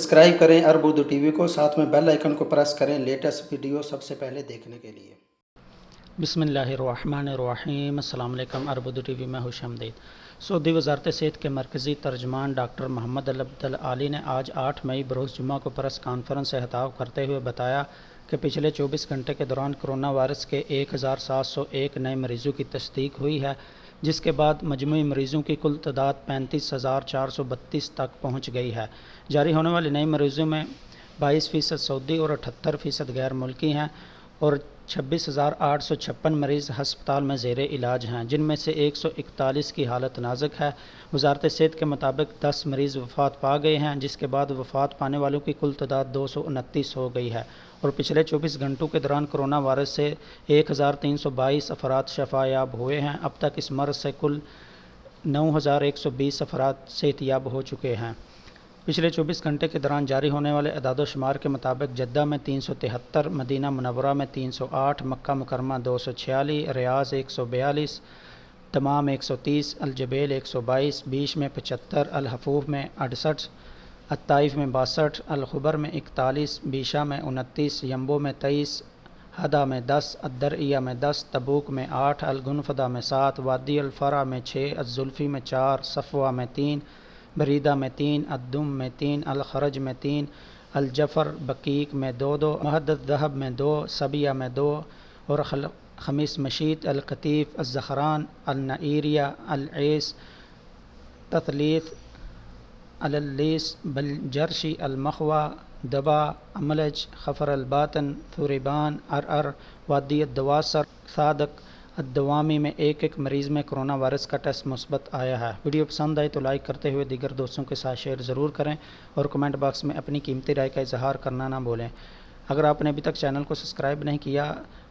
Subscribe करें अरब Urdu TV को, साथ में बेल आइकन को प्रेस करें लेटेस्ट वीडियो सबसे पहले देखने के लिए। बिस्मिल्लाहिर्रहमानिर्रहीम। अस्सलाम वालेकुम। अरब उर्दू टीवी में खुशामदीद। सऊदी वज़ारत सेहत के मरकज़ी तर्जमान डॉक्टर मोहम्मद अल आली ने आज 8 मई बरोज़ जुम्मा को प्रेस कॉन्फ्रेंस से खिताब करते हुए बताया कि पिछले 24 घंटे के दौरान कोरोना वायरस के 1701 नए मरीज़ों की तस्दीक हुई है, जिसके बाद मजमूई मरीज़ों की कुल तादाद 35,432 तक पहुँच गई है। जारी होने वाले नए मरीज़ों में 22% सऊदी और 78% गैर मुल्की हैं और 26,856 मरीज़ हस्पताल में ज़ेरे इलाज हैं, जिनमें से 141 की हालत नाजुक है। वज़ारत सेहत के मुताबिक 10 मरीज़ वफ़ात पा गए हैं, जिसके बाद वफ़ात पाने वालों की कुल तादाद 229 हो गई है और पिछले 24 घंटों के दौरान कोरोना वायरस से 1322 अफराद शफ़ायाब हुए हैं। अब तक इस मर्ज़ से कुल 9120 अफराद सेहतियाब हो चुके हैं। पिछले 24 घंटे के दौरान जारी होने वाले अदाद-ओ-शुमार के मुताबिक जद्दा में 373, मदीना मुनव्वरा में 308, मक्का मुकरमा 246, रियाज़ 142, दमाम 130, अलजबेल 122, बीश में 75, अलहफूफ में 68, अत्ताइफ में 62, अलखुबर में 41, बीशा में 29, यम्बो में 23, हदा में 10, अद्दरइया में 10, तबूक में 8, अलगुनफदा में 7, वादी अलफरा में 6, अज़ुल्फ़ी में 4, सफ़वा में 3, बरीदा में 3, अद्दुम में 3, अलखरज में 3, अलजफ़र बकीक में 2, महदद ज़हब में 2, सबिया में 2 और खमीस मशीत, अलकतीफ़, अज़्ज़ख़रान, अलनईरिया, अलईस, तथलीथ, अललीस, बलजरशी, अलमखवा, दबा, अमलज, खफर अलबातन, थुरिबान, अरअर, वादी अद्दवासर, सादक, अद्दवामी में एक मरीज़ में कोरोना वायरस का टेस्ट मुस्बत आया है। वीडियो पसंद आए तो लाइक करते हुए दीगर दोस्तों के साथ शेयर ज़रूर करें और कमेंट बॉक्स में अपनी कीमती राय का इजहार करना ना भूलें। अगर आपने अभी तक चैनल को सब्सक्राइब नहीं किया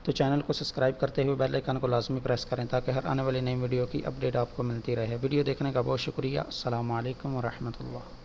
तो चैनल को सब्सक्राइब करते हुए बेल आइकन को लाजमी प्रेस करें ताकि हर आने वाली नई वीडियो की अपडेट आपको मिलती रहे। वीडियो देखने का बहुत शुक्रिया। अस्सलामु अलैकुम व रहमतुल्लाह।